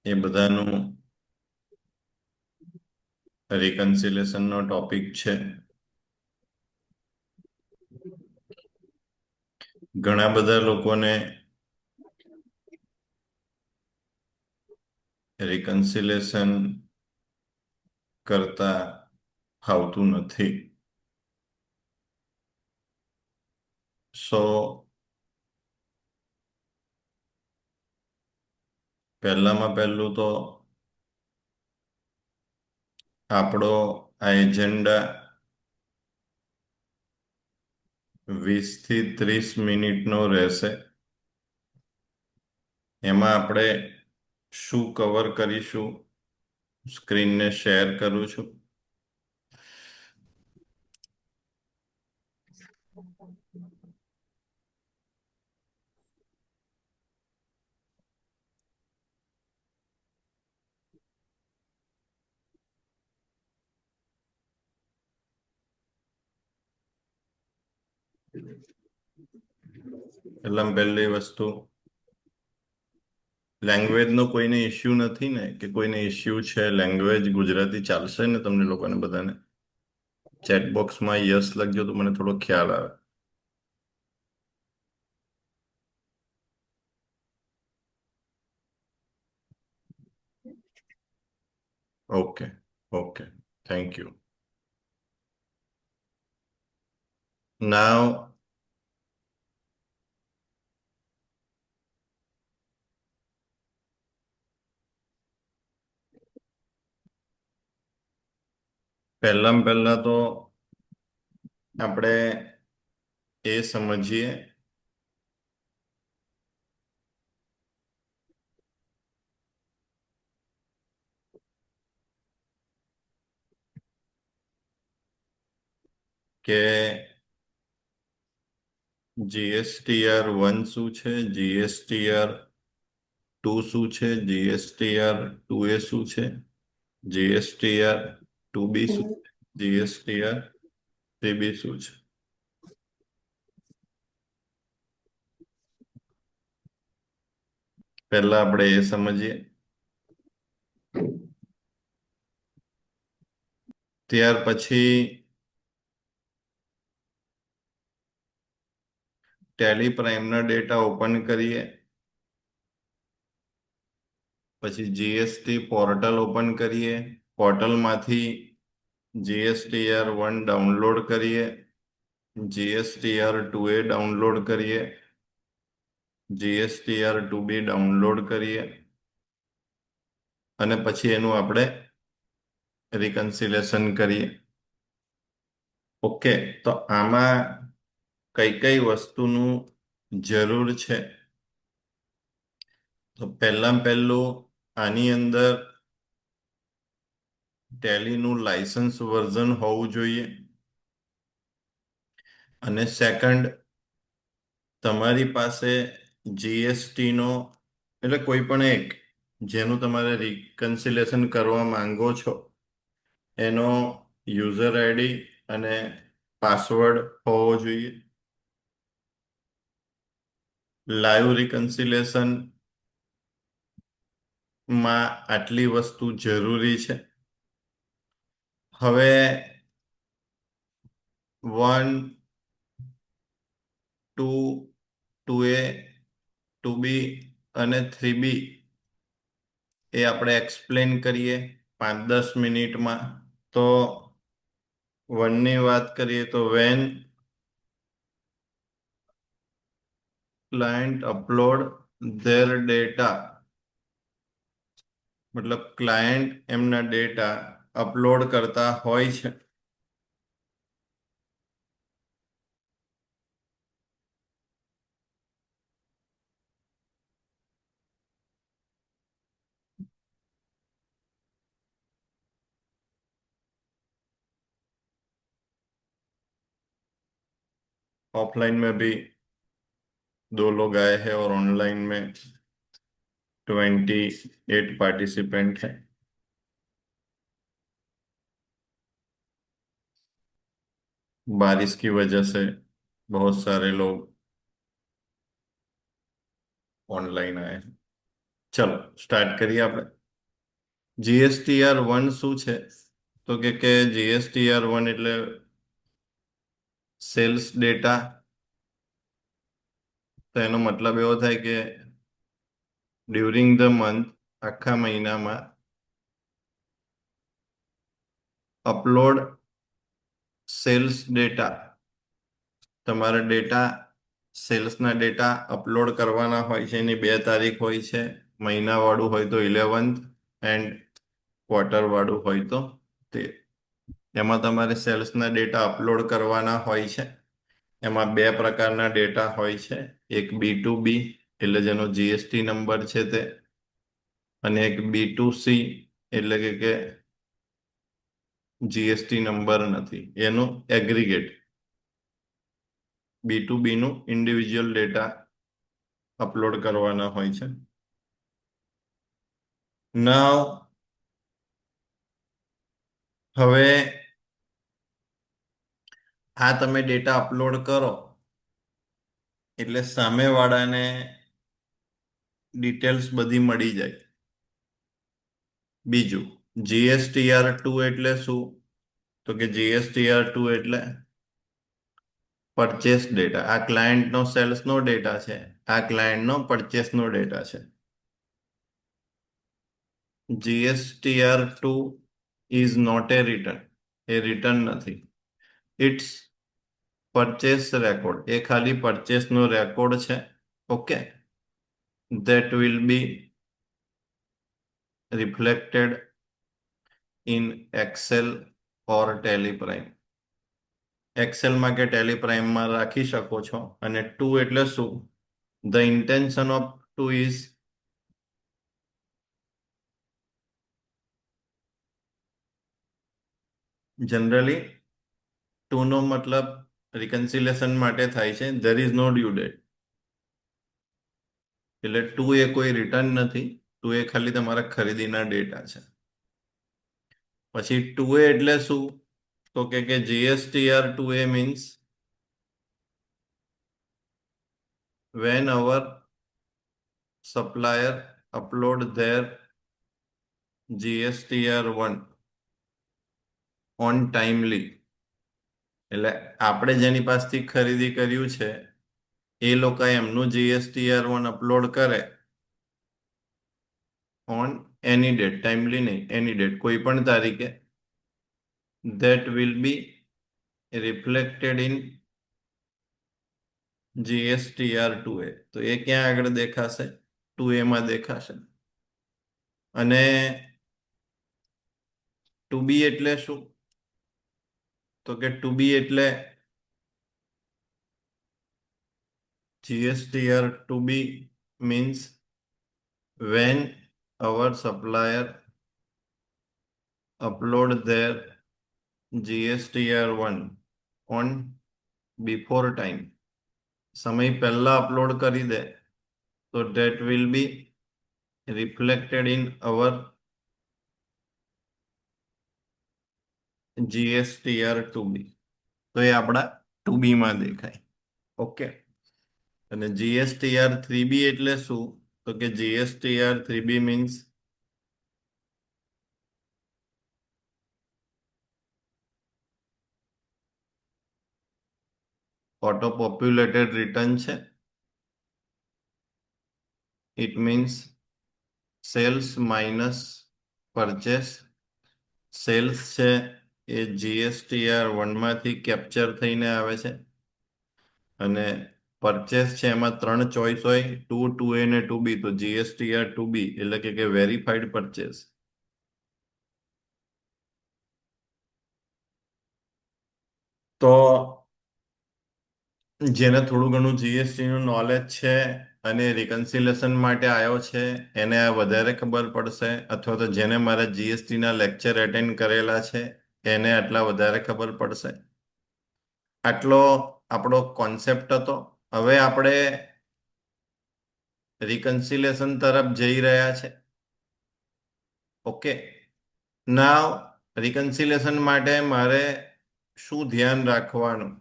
એ બધાનું રિકન્સિલેશનનો ટોપિક છે. ઘણા બધા લોકોને રિકન્સિલેશન કરતા ફાવતું નથી. પહેલામાં પહેલું તો આપણો આ એજન્ડા 20 થી 30 મિનિટનો રહેશે. એમાં આપણે શું કવર કરીશું, સ્ક્રીનને શેર કરું છું. પહેલામાં પહેલી વસ્તુ, લેંગ્વેજનો કોઈને ઇસ્યુ નથી ને? કે કોઈને ઇસ્યુ છે લેંગ્વેજ ગુજરાતી ચાલશે ને તમને લોકોને બધાને? ચેટ બોક્સમાં યસ લખજો તો મને થોડો ખ્યાલ આવે. Okay, okay, thank you. Now પહેલા તો આપણે એ સમજીએ કે GSTR1 શું છે, GSTR2 શું છે, GSTR2A શું છે, GSTR2B શું છે, GSTR3B શું છે. પહેલા આપણે એ સમજીએ. ત્યાર પછી ટેલી પ્રાઇમના ડેટા ઓપન કરીએ. પછી જીએસટી પોર્ટલ ઓપન કરીએ. પોર્ટલમાંથી GSTR1 ડાઉનલોડ કરીએ, GSTR2A ડાઉનલોડ કરીએ, GSTR2B ડાઉનલોડ કરીએ અને પછી એનું આપણે રિકન્સિલેશન કરીએ. ઓકે, તો આમાં કઈ કઈ વસ્તુનું જરૂર છે? તો પહેલું આની અંદર ટેલીનું લાયસન્સ વર્ઝન હોવું જોઈએ. અને સેકન્ડ, તમારી પાસે જીએસટીનો એટલે કોઈ પણ એક જેનું તમારે રિકન્સિલેશન કરવા માંગો છો એનો યુઝર આઈડી અને પાસવર્ડ હોવો જોઈએ. લાઈવ રિકન્સિલેશન માં આટલી વસ્તુ જરૂરી છે. હવે 1, 2, 2A, 2B અને 3B એ આપણે એક્સપ્લેન કરીએ 5-10 મિનિટમાં. તો 1 ની વાત કરીએ તો when client upload their data, મતલબ ક્લાયન્ટ એમના ડેટા અપલોડ કરતા હોય છે. ऑफलाइन में भी 2 लोग आए हैं और ऑनलाइन में 28 पार्टिसिपेंट हैं. बारिश की वजह से बहुत सारे लोग ऑनलाइन आए हैं. ચલો સ્ટાર્ટ કરીએ આપણે. GSTR1 શું છે? તો કે GSTR1 એટલે સેલ્સ ડેટા. તો એનો મતલબ એવો થાય કે ડ્યુરિંગ ધ મંથ, આખા મહિનામાં અપલોડ સેલ્સ ડેટા. તમારે ડેટા, સેલ્સના ડેટા અપલોડ કરવાના હોય છે. એની 2 તારીખ હોય છે. મહિનાવાળું હોય તો 11th એન્ડ ક્વાર્ટર વાળું હોય તો 13. એમાં તમારે સેલ્સના ડેટા અપલોડ કરવાના હોય છે. એમાં 2 પ્રકારના ડેટા હોય છે. એક B2B એટલે જેનો GST નંબર છે તે, અને એક B2C એટલે કે GST નંબર નથી, એનું એગ્રીગેટ. B2B નું ઇન્ડિવિજ્યુઅલ ડેટા અપલોડ કરવાના હોય છે. નાવ હવે આ તમે ડેટા અપલોડ કરો એટલે સામેવાળાને ડિટેલ્સ બધી મળી જાય. બીજું, GSTR2 એટલે શું? તો કે GSTR2 એટલે પરચેસ ડેટા. આ ક્લાયન્ટનો સેલ્સનો ડેટા છે, આ ક્લાયન્ટનો પરચેસનો ડેટા છે. GSTR2 is not a return. એ રિટર્ન નથી. It's purchase record. એ ખાલી પરચેસનો રેકોર્ડ છે. ઓકે, that will be reflected in Excel or Teleprime. એક્સેલમાં કે ટેલિપ્રાઇમમાં રાખી શકો છો. અને 2 એટલે શું? The intention of 2 is generally 2 નો મતલબ રિકન્સિલેશન માટે થાય છે. There is no due date. એટલે 2 એ કોઈ રિટર્ન નથી. 2 એ ખાલી તમારા ખરીદીના ડેટા છે. પછી 2A એટલે શું? તો કે GSTR2A means when our supplier upload their GSTR1 on timely. એટલે આપણે જેની પાસેથી ખરીદી કર્યું છે એ લોકો એમનું GSTR1 અપલોડ કરે ઓન એની ડેટ, ટાઈમલી નહીં, એની ડેટ, કોઈ પણ તારીખે, that will be reflected in GSTR2A. તો એ ક્યાં આગળ દેખાશે? 2A માં દેખાશે. અને 2B એટલે શું? તો કે 2B એટલે GSTR2B means when our supplier upload their GSTR1 on before time. સમય પહેલા અપલોડ કરી દે તો that will be reflected in our GSTR2B. તો એ આપણા 2B માં દેખાય. ઓકે. અને GSTR3B એટલે શું? તો કે GSTR3B means auto populated return છે. It means sales minus purchase. Sales છે એ GSTR1 માંથી કેપ્ચર થઈને આવે છે. અને પરચેસ છે એમાં 3 ચોઈસ હોય, 2, 2A ને 2B. તો GSTR2B એટલે કે વેરીફાઈડ પરચેસ. તો જેને થોડું ઘણું GST નું નોલેજ છે અને રિકન્સિલેશન માટે આવ્યો છે એને આ વધારે ખબર પડશે, અથવા તો જેને મારા GST ના લેક્ચર એટેન્ડ કરેલા છે એને આટલા વધારે ખબર પડશે. આટલો આપણો કોન્સેપ્ટ હતો. હવે આપણે રિકન્સિલેશન તરફ જઈ રહ્યા છે. ઓકે. નાવ રિકન્સિલેશન માટે મારે શું ધ્યાન રાખવાનું?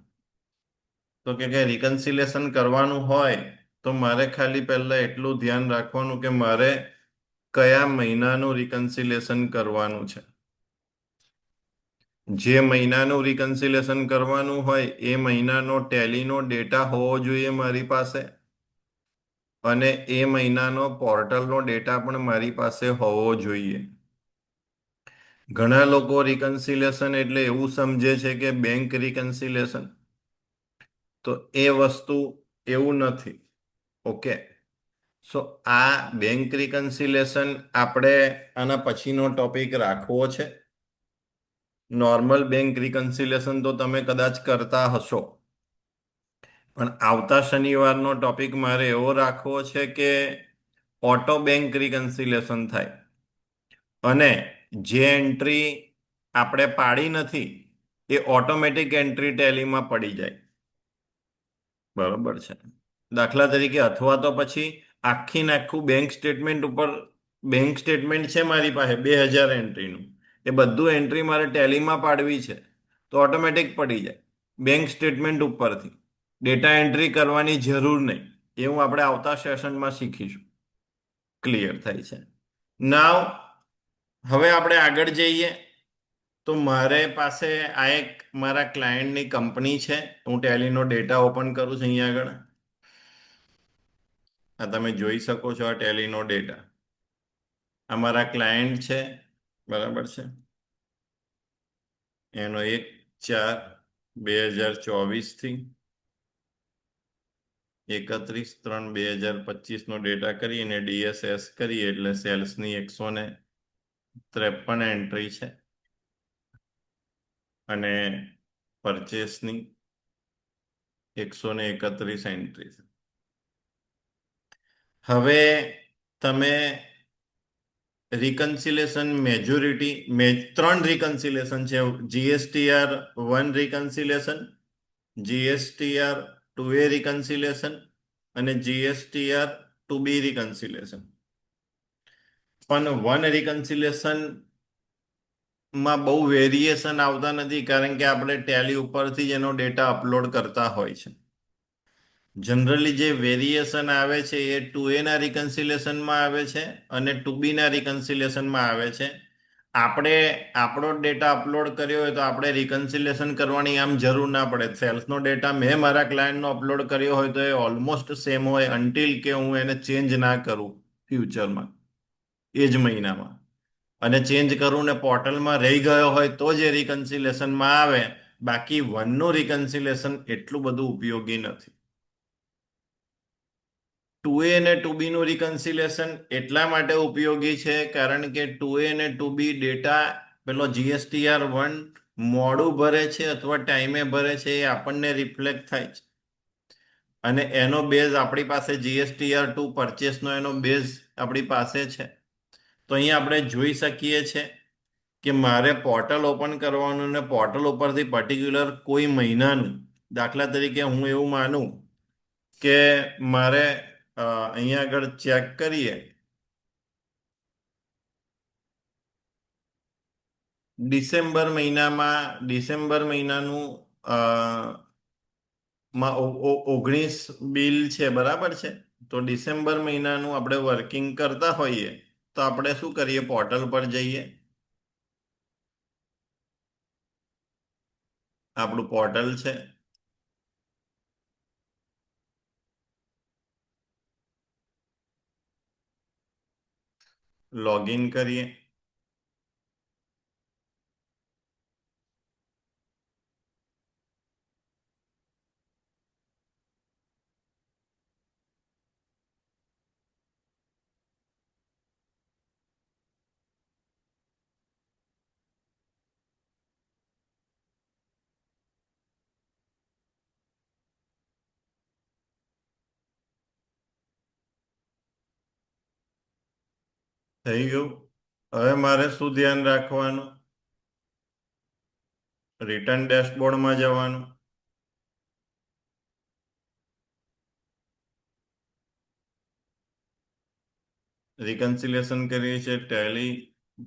તો કે રિકન્સિલેશન કરવાનું હોય તો મારે ખાલી પહેલા એટલું ધ્યાન રાખવાનું કે મારે કયા મહિનાનું રિકન્સિલેશન કરવાનું છે. જે મહિનાનું રિકન્સિલેશન કરવાનું હોય એ મહિનાનો ટેલીનો ડેટા હોવો જોઈએ મારી પાસે, અને એ મહિનાનો પોર્ટલનો ડેટા પણ મારી પાસે હોવો જોઈએ. ઘણા લોકો રિકન્સિલેશન એટલે એવું સમજે છે કે બેંક રિકન્સિલેશન, તો એ વસ્તુ એવું નથી. ઓકે, સો આ બેંક રિકન્સિલેશન આપણે આના પછીનો ટોપિક રાખવો છે. નોર્મલ બેંક રિકન્સિલેશન તો તમે કદાચ કરતા હશો, પણ આવતા શનિવારનો ટોપિક મારે એવો રાખવો છે કે ઓટો બેંક રિકન્સિલેશન થાય અને જે એન્ટ્રી આપણે પાડી નથી એ ઓટોમેટિક એન્ટ્રી ટેલીમાં પડી જાય. બરોબર છે. દાખલા તરીકે, અથવા તો પછી આખી ને આખું બેંક સ્ટેટમેન્ટ ઉપર, બેંક સ્ટેટમેન્ટ છે મારી પાસે 2000 એન્ટ્રીનું, એ બધું એન્ટ્રી મારે ટેલીમાં પાડવી છે તો ઓટોમેટિક પડી જાય બેંક સ્ટેટમેન્ટ ઉપરથી. ડેટા એન્ટ્રી કરવાની જરૂર નહીં. એ હું આપણે આવતા સેશનમાં શીખીશું. ક્લિયર થાય છે. નાવ હવે આપણે આગળ જઈએ. તો મારે પાસે આ એક મારા ક્લાયન્ટની કંપની છે. હું ટેલીનો ડેટા ઓપન કરું છું અહીંયા આગળ. આ તમે જોઈ શકો છો આ ટેલીનો ડેટા. આ મારા ક્લાયન્ટ છે, બરાબર છે. એનો 1/4/2024 થી 31/3/2025 નો ડેટા કરીને ડીએસએસ કરીએ એટલે સેલ્સની 153 એન્ટ્રી છે અને પરચેસની 131 એન્ટ્રી છે. હવે તમે રિકન્સિલેશન મેજોરિટી 3 રિકન્સિલેશન છે. GSTR 1 reconciliation, GSTR 2A reconciliation અને GSTR 2B રિકન્સિલેશન. પણ 1 રિકન્સિલેશન માં બહુ વેરિએશન આવતા નથી, કારણ કે આપણે ટેલી ઉપરથી જ એનો ડેટા અપલોડ કરતા હોય છે. જનરલી જે વેરિએશન આવે છે એ 2A ના રિકન્સિલેશનમાં આવે છે અને 2B ના રિકન્સિલેશનમાં આવે છે. આપણે આપણો ડેટા અપલોડ કર્યો હોય તો આપણે રિકન્સિલેશન કરવાની આમ જરૂર ના પડે. સેલ્સનો ડેટા મેં મારા ક્લાયન્ટનો અપલોડ કર્યો હોય તો એ ઓલમોસ્ટ સેમ હોય અન્ટિલ કે હું એને ચેન્જ ના કરું ફ્યુચરમાં, એ જ મહિનામાં. અને ચેન્જ કરું ને પોર્ટલમાં રહી ગયો હોય તો જ એ રિકન્સિલેશનમાં આવે. બાકી 1નું રિકન્સિલેશન એટલું બધું ઉપયોગી નથી. 2A અને 2B નું રિકન્સિલેશન એટલા માટે ઉપયોગી છે કારણ કે 2A અને 2B ડેટા પેલો GSTR 1 મોડું ભરે છે અથવા ટાઈમે ભરે છે એ આપણને રિફ્લેક્ટ થાય છે. અને એનો બેઝ આપણી પાસે GSTR 2 પરચેસનો એનો બેઝ આપણી પાસે છે. તો અહીંયા આપણે જોઈ શકીએ છીએ કે મારે પોર્ટલ ઓપન કરવાનું ને પોર્ટલ ઉપરથી પર્ટિક્યુલર કોઈ મહિનાનું, દાખલા તરીકે હું એવું માનું કે મારે અહીંયા આગળ ચેક કરીએ, ડિસેમ્બર મહિનાનું 19 બિલ છે, બરાબર છે. તો ડિસેમ્બર મહિનાનું આપણે વર્કિંગ કરતા હોઈએ તો આપણે શું કરીએ, પોર્ટલ પર જઈએ. આપણું પોર્ટલ છે, લોગિન કરીએ. થઈ ગયું. હવે મારે શું ધ્યાન રાખવાનું? રિટર્ન ડેશબોર્ડમાં જવાનું. રિકન્સિલેશન કરીએ છીએ, ટેલી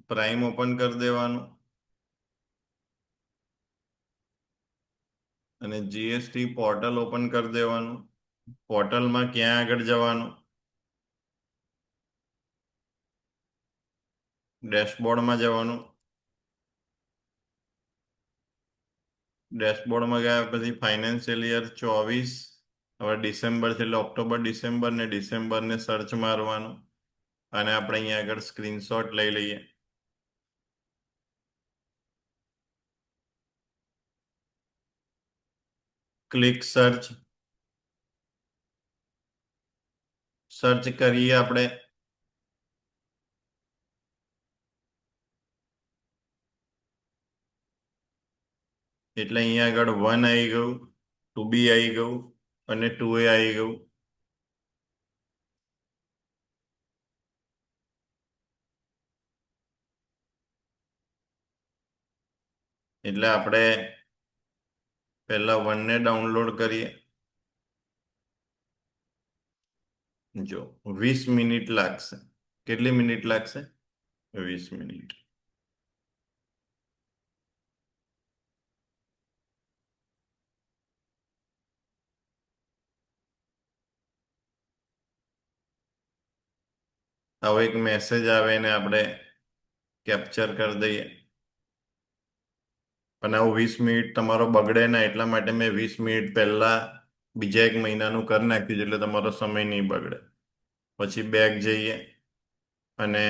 પ્રાઇમ ઓપન કરી દેવાનું અને જીએસટી પોર્ટલ ઓપન કરી દેવાનું. પોર્ટલમાં ક્યાં આગળ જવાનું? ડેશબોર્ડમાં જવાનું. ડેશબોર્ડમાં ગયા પછી ફાઇનાન્શિયલ યર 24, હવે ડિસેમ્બર છે એટલે ઓક્ટોબર ડિસેમ્બર ને ડિસેમ્બરને સર્ચ મારવાનું અને આપણે અહીંયા આગળ સ્ક્રીનશોટ લઈ લઈએ. ક્લિક સર્ચ કરીએ આપણે. એટલે અહીંયા આગળ 1 આવી ગયું, 2B આવી ગયું અને 2A આવી ગયું. એટલે આપણે પહેલા 1 ને ડાઉનલોડ કરીએ. જો 20 મિનિટ લાગશે. કેટલી મિનિટ લાગશે? 20 મિનિટ. આવો એક મેસેજ આવે ને આપણે કેપ્ચર કરી દઈએ. અને આવું 20 મિનિટ તમારો બગડે ના એટલા માટે મેં 20 મિનિટ પહેલા બીજા એક મહિનાનું કરી નાખ્યું એટલે તમારો સમય નહીં બગડે. પછી બેક જઈએ અને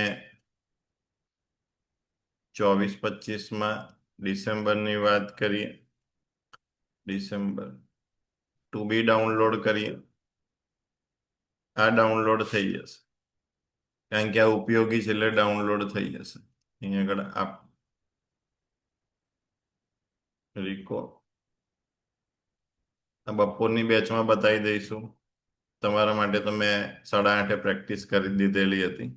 24-25માં ડિસેમ્બરની વાત કરીએ. ડિસેમ્બર 2B ડાઉનલોડ કરીએ. આ ડાઉનલોડ થઈ જશે કારણ કે આ ઉપયોગી છે એટલે ડાઉનલોડ થઈ જશે. અહીંયા આગળ આપ રીકો બપોરની બેચમાં બતાવી દઈશું. તમારા માટે તો મેં 8:30 પ્રેક્ટિસ કરી દીધેલી હતી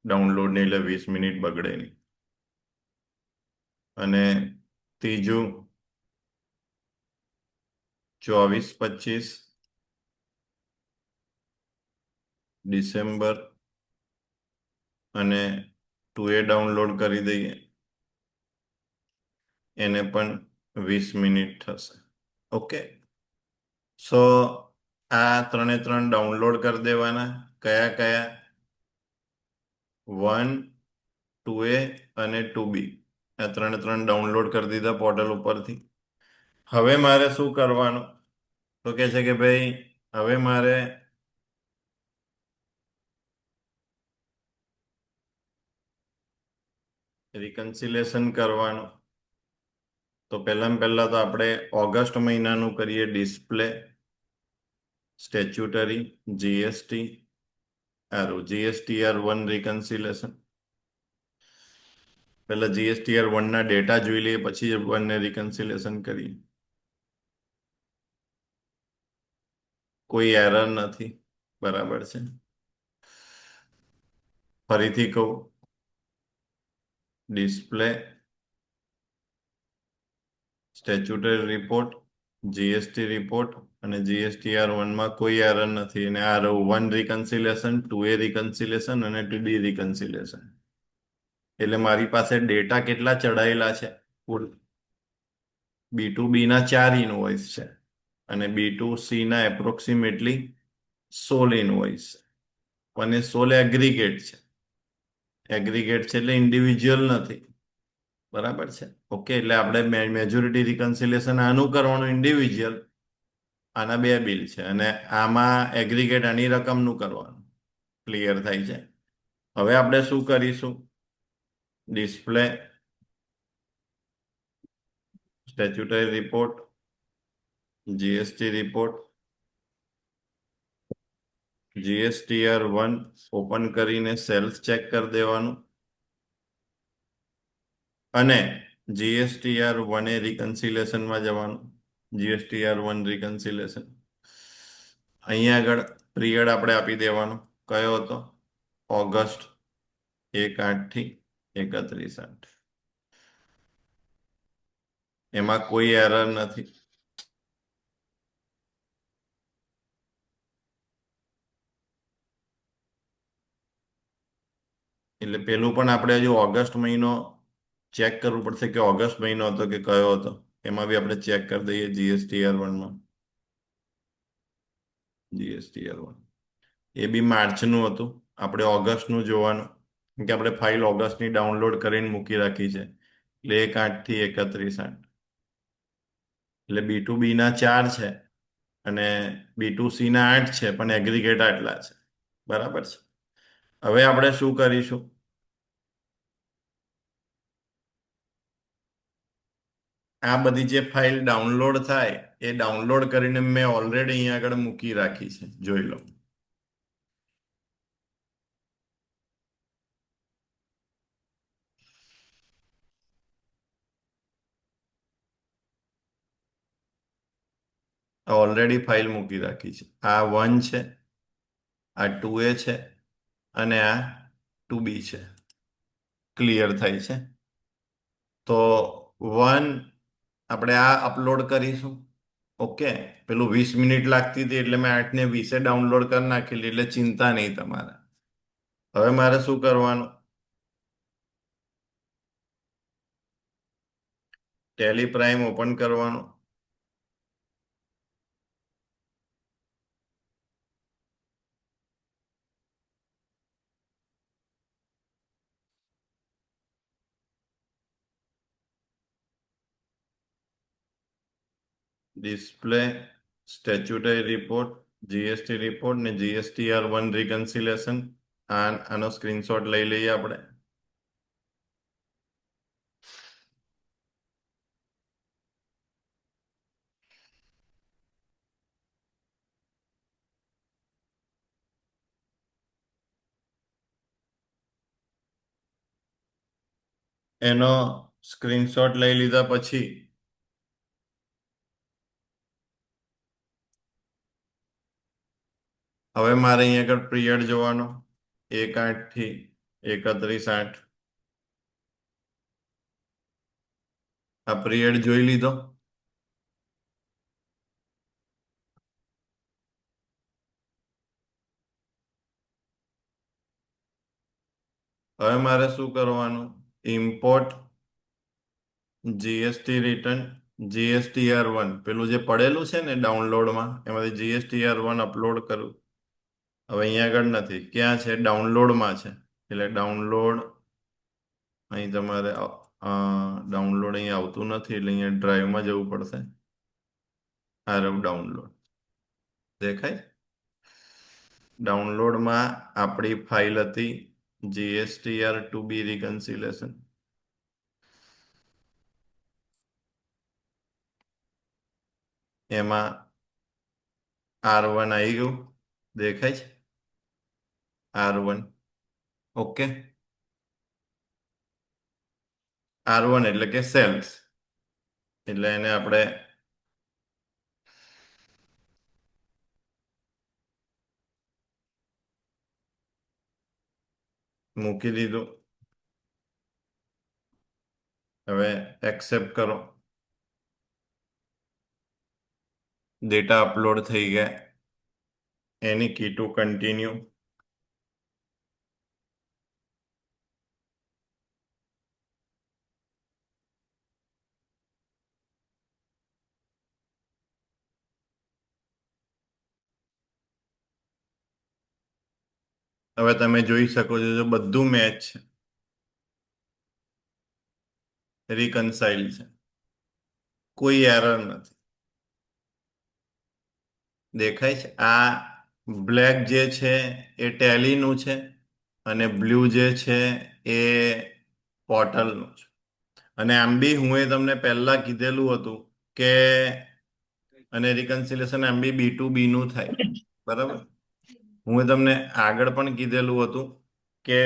ડાઉનલોડની, એટલે 20 મિનિટ બગડે નહીં. અને ત્રીજું 24-25 ડિસેમ્બર અને 2A ડાઉનલોડ કરી દઈએ. એને પણ 20 મિનિટ થશે. ઓકે. સો આ 3 ડાઉનલોડ કરી દેવાના. કયા કયા? 1, 2A અને 2B. આ 3 ડાઉનલોડ કરી દીધા પોર્ટલ ઉપરથી. હવે મારે શું કરવાનું? તો કે છે કે ભાઈ હવે મારે રિકન્સિલેશન કરવાનું. તો પહેલા તો આપણે ઓગસ્ટ મહિનાનું કરીએ. Display, statutory, GST, GSTR1 reconciliation. પહેલા GSTR1 ના ડેટા જોઈ લઈએ પછી 1 ને રિકન્સિલેશન કરીએ. કોઈ એરર નથી. બરાબર છે. ફરીથી કહું, display, statutory report, GST report અને GSTR1માં કોઈ એરર નથી. અને આ રહ્યું 1 રિકન્સિલેશન, 2A રિકન્સિલેશન અને 2B રિકન્સિલેશન. એટલે મારી પાસે ડેટા કેટલા ચડાયેલા છે? કુલ B2B ના 4 ઇનવોઇસ છે અને B2C ના એપ્રોક્સિમેટલી 16 ઇનવોઇસ છે. અને 16 એગ્રીગેટ છે. એગ્રીગેટ છે એટલે ઇન્ડિવિજ્યુઅલ નથી. બરાબર છે. ઓકે. એટલે આપણે મેજોરિટી રિકન્સિલેશન આનું કરવાનું ઇન્ડિવિજ્યુઅલ. આના 2 બિલ છે અને આમાં એગ્રીગેટ આની રકમનું કરવાનું. ક્લિયર થાય છે? હવે આપણે શું કરીશું? Display, statutory report, GST report, GSTR1 open કરીને સેલ્સ ચેક કરી દેવાનું અને GSTR1 રિકન્સિલેશનમાં જવાનું. GSTR1 રિકન્સિલેશન અહીંયા આગળ પીરિયડ આપણે આપી દેવાનો. કયો હતો? ઓગસ્ટ 1/8 થી 31/8. એમાં કોઈ એરર નથી. એટલે પેલું પણ આપણે હજુ ઓગસ્ટ મહિનો ચેક કરવું પડશે કે ઓગસ્ટ મહિનો હતો કે કયો હતો. એમાં બી આપણે ચેક કરી દઈએ GSTR1માં. GSTR1 એ બી માર્ચનું હતું. આપણે ઓગસ્ટનું જોવાનું. કે આપણે ફાઇલ ઓગસ્ટની ડાઉનલોડ કરીને મૂકી રાખી છે એટલે 1/8 થી 31/8. એટલે B2B ના 4 છે અને B2C ના 8 છે, પણ એગ્રીગેટ આટલા છે. બરાબર છે. હવે આપણે શું કરીશું? આ બધી જે ફાઇલ ડાઉનલોડ થાય એ ડાઉનલોડ કરીને મેં ઓલરેડી અહીંયા આગળ મૂકી રાખી છે, જોઈ લો. ઓલરેડી ફાઇલ મૂકી રાખી છે. આ 1 છે, આ 2A છે અને આ 2B છે. ક્લિયર થાય છે. તો 1 આપણે આ અપલોડ કરીશું. ઓકે, પેલું 20 મિનિટ લાગતી હતી એટલે મેં 8 ને 20 ડાઉનલોડ કરી નાખેલી, એટલે ચિંતા નહીં તમારે. હવે મારે શું કરવાનું? ટેલી પ્રાઇમ ઓપન કરવાનું. Display, statutory report, GST report ને GSTR1 રિકન્સિલેશન. આનો સ્ક્રીનશોટ લઈ લઈએ આપણે. એનો સ્ક્રીનશોટ લઈ લીધા પછી હવે મારે અહીંયા આગળ પીરિયડ જોવાનો, 1/8 થી 31/8. આ પીરિયડ જોઈ લીધો. હવે મારે શું કરવાનું? ઇમ્પોર્ટ જીએસટી રિટર્ન, GSTR1 પેલું જે પડેલું છે ને ડાઉનલોડમાં, એમાંથી GSTR1 અપલોડ કરું. હવે અહીંયા આગળ નથી, ક્યાં છે? ડાઉનલોડમાં છે. એટલે ડાઉનલોડ અહીં તમારે ડાઉનલોડ અહીં આવતું નથી, એટલે અહીંયા ડ્રાઈવમાં જવું પડશે. આ રહ્યું ડાઉનલોડ, દેખાય? ડાઉનલોડમાં આપણી ફાઇલ હતી GSTR2B રિકન્સિલેશન. એમાં R1 આવી ગયું, દેખાય છે? R1. ઓકે. R1 એટલે કે સેલ્સ, એટલે એને આપણે મૂકી દીધું. હવે એક્સેપ્ટ કરો. ડેટા અપલોડ થઈ ગયા. એની કી ટુ કન્ટિન્યુ. હવે તમે જોઈ શકો છો, જો બધું મેચ રિકન્સાઇલ છે, કોઈ એરર નથી. દેખાય છે? આ બ્લેક જે છે એ ટેલીનું છે અને બ્લુ જે છે એ પોર્ટલનું છે. અને આમ બી હું તમને પહેલા કીધેલું હતું કે અને રિકન્સિલેશન આમ બી B2B નું થાય. બરાબર? હું તમને આગળ પણ કીધેલું હતું કે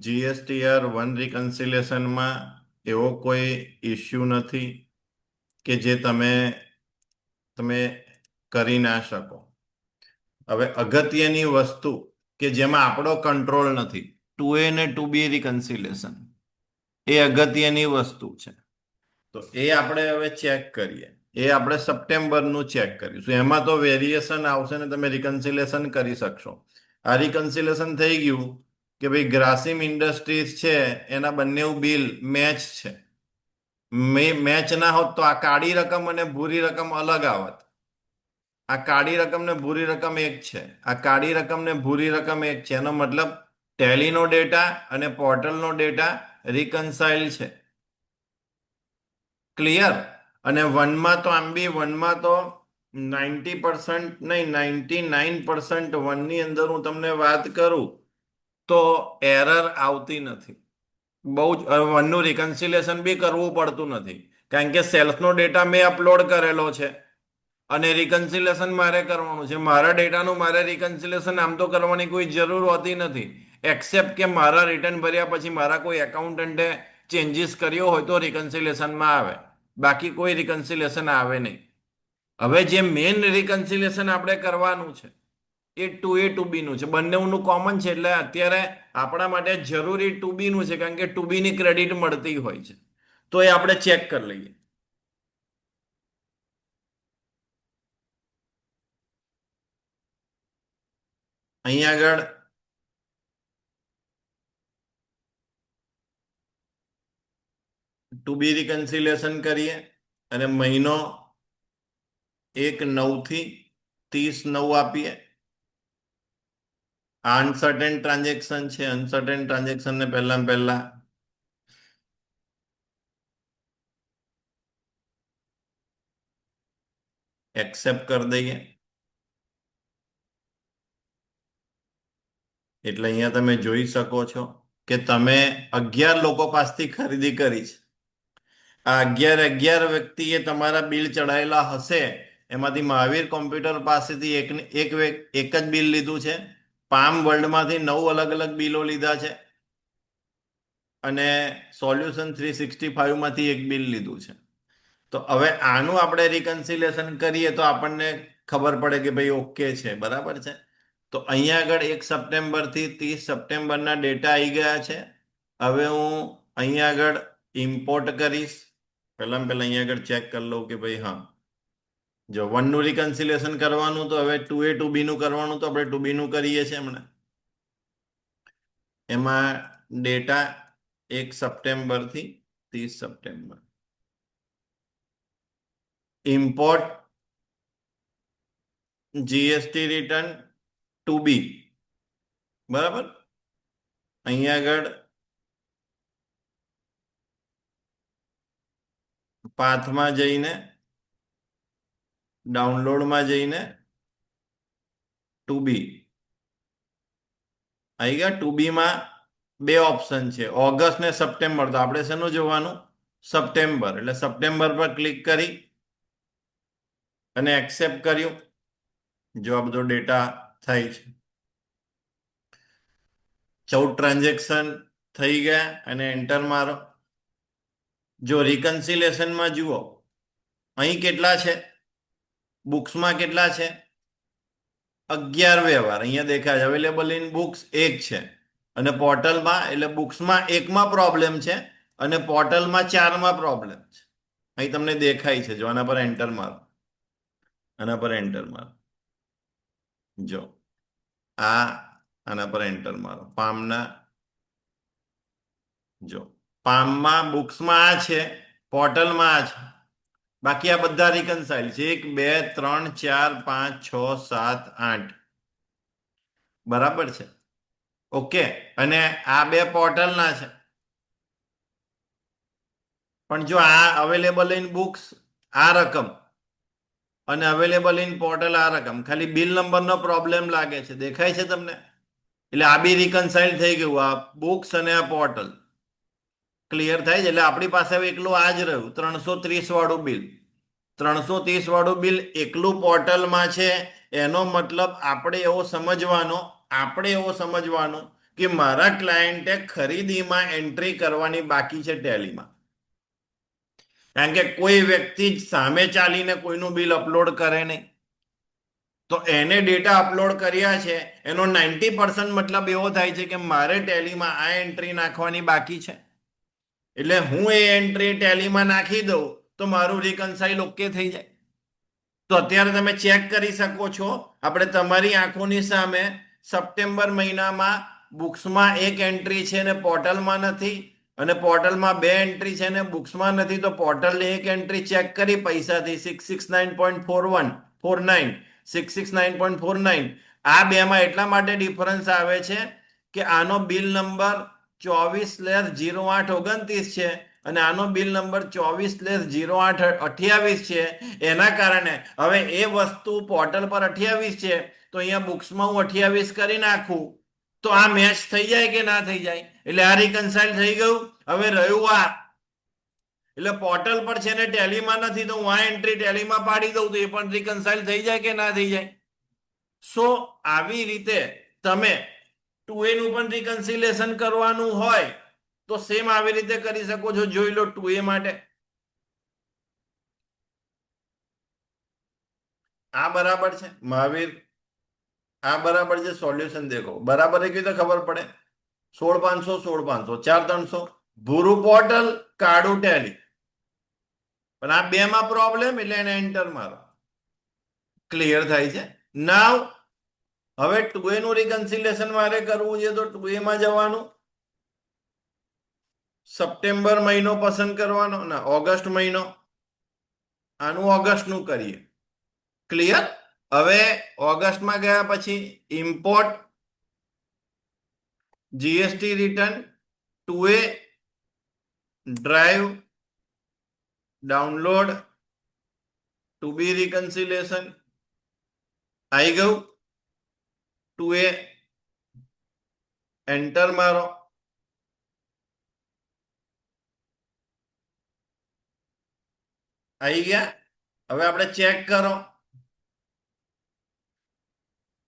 GSTR1 રિકન્સિલેશનમાં એવો કોઈ ઇસ્યુ નથી કે જે તમે કરી ના શકો. હવે અગત્યની વસ્તુ કે જેમાં આપણો કંટ્રોલ નથી, 2A ને 2B રિકન્સિલેશન, એ અગત્યની વસ્તુ છે. તો એ આપણે હવે ચેક કરીએ. એ આપણે સપ્ટેમ્બરનું ચેક કરીશું. એમાં તો વેરિએશન આવશે ને તમે રિકન્સિલેશન કરી શકશો. આ રિકન્સિલેશન થઈ ગયું કે ભાઈ ગ્રાસિમ ઇન્ડસ્ટ્રીઝ છે એના બંને બિલ મેચ છે. મેચ ના હોત તો આ કાળી રકમ અને ભૂરી રકમ અલગ આવત. આ કાળી રકમ ને ભૂરી રકમ એક છે. આ કાળી રકમ ને ભૂરી રકમ એક છે. એનો મતલબ ટેલીનો ડેટા અને પોર્ટલનો ડેટા રિકન્સાઇલ છે. ક્લિયર? અને વનમાં તો આમ બી વનમાં તો 90% નહીં, 99% વનની અંદર હું તમને વાત કરું તો એરર આવતી નથી. બહુ જ વનનું રિકન્સિલેશન બી કરવું પડતું નથી, કારણ કે સેલ્સનો ડેટા મેં અપલોડ કરેલો છે અને રિકન્સિલેશન મારે કરવાનું છે. મારા ડેટાનું મારે રિકન્સિલેશન આમ તો કરવાની કોઈ જરૂર હોતી નથી, એક્સેપ્ટ કે મારા રિટર્ન ભર્યા પછી મારા કોઈ એકાઉન્ટન્ટે ચેન્જીસ કર્યો હોય તો રિકન્સિલેશનમાં આવે, બાકી કોઈ રિકન્સિલેશન આવે નહીં. હવે જે મેઇન રિકન્સિલેશન આપણે કરવાનું છે એ ટુ બી નું છે. બંનેનું કોમન છે, એટલે અત્યારે આપણા માટે જરૂરી ટુ બી નું છે, કારણ કે ટુ બી ની ક્રેડિટ મળતી હોય છે. તો એ આપણે ચેક કરી લઈએ. અહીંયા આગળ ટુ બી રિકન્સિલેશન કરીએ અને મહિનો 1/9 થી 30/9 આપીએ. અનસર્ટેન ટ્રાન્ઝેક્શન છે, અનસર્ટેન ટ્રાન્ઝેક્શનને પહેલા એક્સેપ્ટ કરી દઈએ. એટલે અહીંયા તમે જોઈ શકો છો કે તમે 11 લોકો પાસેથી ખરીદી કરી છે. આ 11 વ્યક્તિએ તમારા બિલ ચડાયેલા હશે, એમાંથી મહાવીર કોમ્પ્યુટર પાસેથી એક જ બિલ લીધું છે. પામ વર્લ્ડમાંથી 9 અલગ અલગ બિલો લીધા છે અને સોલ્યુશન 365માંથી એક બિલ લીધું છે. તો હવે આનું આપણે રિકન્સિલેશન કરીએ તો આપણને ખબર પડે કે ભાઈ ઓકે છે, બરાબર છે. તો અહીંયા આગળ 1 સપ્ટેમ્બરથી 30 સપ્ટેમ્બરના ડેટા આવી ગયા છે. હવે હું અહીંયા આગળ ઇમ્પોર્ટ કરીશ. પહેલા અહીંયા આગળ ચેક કરી લઉં કે ભાઈ હા, જો વનનું રિકન્સિલેશન કરવાનું તો હવે ટુ બી નું કરવાનું, તો આપણે ટુ બી નું કરીએ છીએ હમણાં. એમાં ડેટા 1 સપ્ટેમ્બરથી 30 September. Import GST return to B, બરાબર. અહીંયા આગળ પાથમાં જઈને ડાઉનલોડમાં જઈને ટુ બી આવી ગયા. ટુ બીમાં 2 ઓપ્શન છે, ઓગસ્ટ ને સપ્ટેમ્બર. તો આપણે શેનું જોવાનું? સપ્ટેમ્બર. એટલે સપ્ટેમ્બર પર ક્લિક કરી અને એક્સેપ્ટ કર્યું. જો આ બધો ડેટા થાય છે, 14 ટ્રાન્ઝેક્શન થઈ ગયા અને એન્ટર મારો. જો રિકન્સિલેશનમાં જુઓ, અહીં કેટલા છે, બુક્સમાં કેટલા છે? 11 વ્યવહાર અહીંયા દેખાય છે. અવેલેબલ ઇન બુક્સ 1 છે અને પોર્ટલમાં, એટલે બુક્સમાં 1માં પ્રોબ્લેમ છે અને પોર્ટલમાં 4માં પ્રોબ્લેમ છે. અહીં તમને દેખાય છે. જો આના પર એન્ટર મારો, આના પર એન્ટર મારો, જો આના પર એન્ટર મારો. પામના, જો પામમાં બુક્સમાં આ છે, પોર્ટલમાં આ છે, બાકી આ બધા રિકન્સાઇલ છે. 1 2 3 4 5 6 7 8, બરાબર છે. ઓકે. અને આ 2 પોર્ટલના છે. પણ જો આ અવેલેબલ ઇન બુક્સ આ રકમ અને અવેલેબલ ઇન પોર્ટલ આ રકમ, ખાલી બિલ નંબરનો પ્રોબ્લેમ લાગે છે, દેખાય છે તમને? એટલે આ બી રિકન્સાઇલ થઈ ગયું, આ બુક્સ અને આ પોર્ટલ. ક્લિયર થાય છે? એટલે આપણી પાસે એકલું આ જ રહ્યું, 330 વાળું બિલ. 330 વાળું બિલ એકલું પોર્ટલમાં છે. એનો મતલબ આપણે એવો સમજવાનો કે મારા ક્લાયન્ટે ખરીદીમાં એન્ટ્રી કરવાની બાકી છે ટેલીમાં. કારણ કે કોઈ વ્યક્તિ સામે ચાલીને કોઈનું બિલ અપલોડ કરે નહીં. તો એને ડેટા અપલોડ કર્યા છે એનો 90% મતલબ એવો થાય છે કે મારે ટેલીમાં આ એન્ટ્રી નાખવાની બાકી છે. એટલે હું એ એન્ટ્રી ટેલીમાં નાખી દઉં તો મારું રિકન્સાઇલ ઓકે થઈ જાય. તો અત્યારે તમે ચેક કરી શકો છો, આપણે તમારી આંખોની સામે સપ્ટેમ્બર મહિનામાં બુક્સમાં 1 એન્ટ્રી છે અને પોર્ટલમાં નથી, અને પોર્ટલમાં 2 એન્ટ્રી છે અને બુક્સમાં નથી. તો પોર્ટલની 1 એન્ટ્રી ચેક કરી પૈસાથી 669.49, 669.49. આ બેમાં એટલા માટે ડિફરન્સ આવે છે કે આનો બિલ નંબર 24/08/29 છે અને આનો બિલ નંબર 24/08/28 છે. એના કારણે હવે એ વસ્તુ પોર્ટલ પર 28 છે, તો અહીંયા બુક્સમાં હું 28 કરી નાખું તો આ મેચ થઈ જાય કે ના થઈ જાય? એટલે આ રિકન્સાઇલ થઈ ગયું. હવે રહ્યું આ, એટલે પોર્ટલ પર છે ને ટેલીમાં નથી, તો હું આ એન્ટ્રી ટેલીમાં પાડી દઉં તો એ પણ રિકન્સાઇલ થઈ જાય કે ના થઈ જાય? સો આવી રીતે તમે 2a નું પણ રિકન્સિલેશન કરવાનું હોય તો સેમ આવી રીતે કરી શકો છો. જોઈ લો 2a માટે આ બરાબર છે મહાવીર, આ બરાબર છે. સોલ્યુશન દેખો બરાબર એ કીધું ખબર પડે. 16,500 16,500 4,300 ભૂરું પોર્ટલ કાળું ટેલી, પણ આ બે માં પ્રોબ્લેમ એટલે એને એન્ટર મારો. ક્લિયર થાય છે? નાવ હવે 2a નું રિકન્સિલેશન મારે કરવું છે તો 2a માં જવાનું, સપ્ટેમ્બર મહિનો પસંદ કરવાનો, ના ઓગસ્ટ મહિનો, આનું ઓગસ્ટનું કરીએ. ક્લિયર? હવે ઓગસ્ટમાં ગયા પછી import GST return 2a drive download to B reconciliation આવી ગયું. 2a એન્ટર મારો. આવી ગયા. હવે આપણે ચેક કરો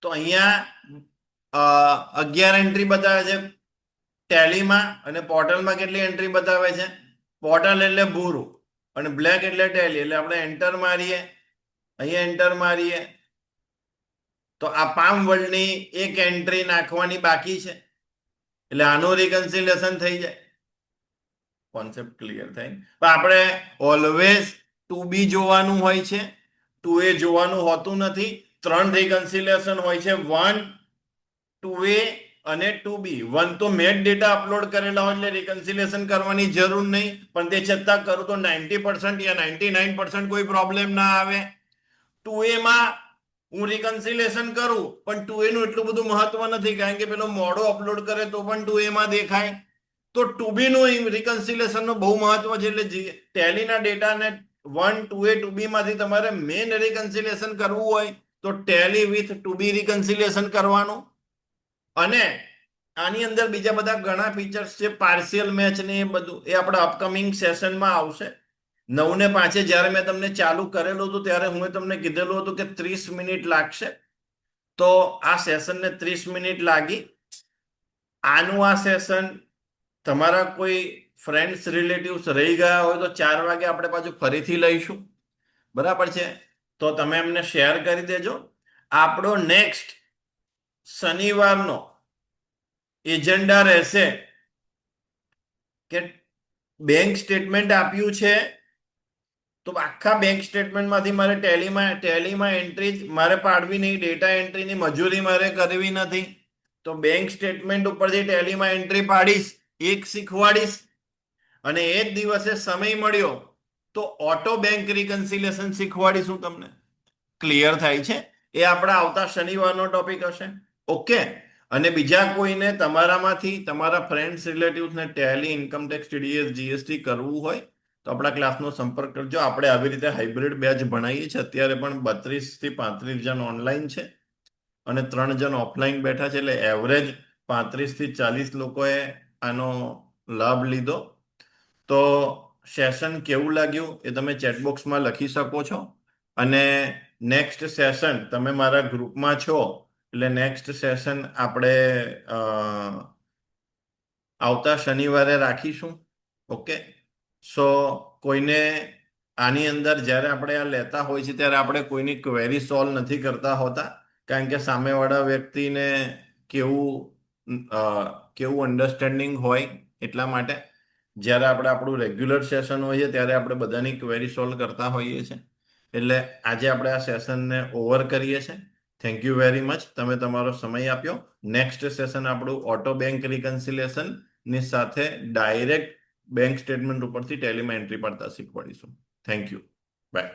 તો અહીંયા 11 એન્ટ્રી બતાવે છે ટેલીમાં અને પોર્ટલમાં કેટલી એન્ટ્રી બતાવે છે? પોર્ટલ એટલે ભૂરું અને બ્લેક એટલે ટેલી, એટલે આપણે એન્ટર મારીએ. અહીંયા એન્ટર મારીએ તો આ પામ વર્લ્ડની એક એન્ટ્રી નાખવાની બાકી છે, એટલે આનું રિકન્સિલેશન થઈ જાય. કોન્સેપ્ટ ક્લિયર થાય? પણ આપણે ઓલવેઝ 2b જોવાનું હોય છે, 2a જોવાનું હોતું નથી. 3 રિકન્સિલેશન હોય છે, 1 2a અને 2b. 1 તો મેં જ ડેટા અપલોડ કરેલા હોય એટલે રિકન્સિલેશન કરવાની જરૂર નહીં, પણ તે છતાં કરું તો 90% યા 99% કોઈ પ્રોબ્લેમ ના આવે. 2a માં હું રિકન્સિલેશન કરું પણ 2a નું એટલું બધું મહત્વ નથી, કારણ કે પેલો મોડો અપલોડ કરે તો પણ 2a માં દેખાય. તો 2b નું રિકન્સિલેશન નું બહુ મહત્વ છે. એટલે ટેલીના ડેટાને 1 2a 2b માંથી તમારે મેન રિકન્સિલેશન કરવું હોય તો ટેલી વિથ 2b રિકન્સિલેશન કરવાનું. અને આની અંદર બીજા બધા ઘણા ફીચર્સ છે, પાર્શિયલ મેચ ને એ બધું, એ આપણા અપકમિંગ સેશનમાં આવશે. 9:05 જ્યારે મેં તમને ચાલુ કરેલું હતું ત્યારે હું તમને કીધેલું હતું કે 30 મિનિટ લાગશે, તો આ સેશનને 30 મિનિટ લાગી. આનું આ સેશન તમારા કોઈ ફ્રેન્ડ્સ રિલેટિવ્સ રહી ગયા હોય તો 4 વાગે આપણે પાછું ફરીથી લઈશું. બરાબર છે? તો તમે એમને શેર કરી દેજો. આપણો નેક્સ્ટ શનિવારનો એજન્ડા રહેશે કે બેંક સ્ટેટમેન્ટ આપ્યું છે તો આખા બેંક સ્ટેટમેન્ટમાંથી મારે ટેલીમાં એન્ટ્રી મારે પાડવી નહીં, ડેટા એન્ટ્રીની મજૂરી મારે કરવી નથી. તો બેંક સ્ટેટમેન્ટ ઉપરથી ટેલીમાં એન્ટ્રી પાડીશ, એક શીખવાડીશ, અને એ જ દિવસે સમય મળ્યો તો ઓટો બેંક રિકન્સિલેશન શીખવાડીશું તમને. ક્લિયર થાય છે? એ આપણા આવતા શનિવારનો ટોપિક હશે. ઓકે. અને બીજા કોઈને તમારામાંથી તમારા ફ્રેન્ડ્સ રિલેટિવ્સને ટેલી, ઇન્કમટેક્સ, ટીડીએસ, જીએસટી કરવું હોય તો આપણા ક્લાસનો સંપર્ક કરજો. આપણે આવી રીતે હાઇબ્રિડ બેચ ભણાવીએ છીએ. અત્યારે પણ 32 થી 35 જણ ઓનલાઈન છે અને 3 જણ ઓફલાઈન બેઠા છે, એટલે એવરેજ 35 થી 40 લોકોએ આનો લાભ લીધો. તો સેશન કેવું લાગ્યું એ તમે ચેટબોક્સમાં લખી શકો છો. અને નેક્સ્ટ સેશન તમે મારા ગ્રુપમાં છો એટલે નેક્સ્ટ સેશન આપણે આવતા શનિવારે રાખીશું. ઓકે. સો કોઈને આની અંદર જ્યારે આપણે આ લેતા હોય છે ત્યારે આપણે કોઈની ક્વેરી સોલ્વ નથી કરતા હોતા, કારણ કે સામેવાળા વ્યક્તિને કેવું અન્ડરસ્ટેન્ડિંગ હોય એટલા માટે. જ્યારે આપણે આપણું રેગ્યુલર સેશન હોય છે ત્યારે આપણે બધાની ક્વેરી સોલ્વ કરતા હોઈએ છીએ. એટલે આજે આપણે આ સેશનને ઓવર કરીએ છીએ. થેન્ક યુ વેરી મચ, તમે તમારો સમય આપ્યો. નેક્સ્ટ સેશન આપણું ઓટો બેંક રિકન્સિલેશન ની સાથે ડાયરેક્ટ બેંક સ્ટેટમેન્ટ ઉપરથી ટેલીમાં એન્ટ્રી પાડતા શીખવાડીશું. Thank you. બાય.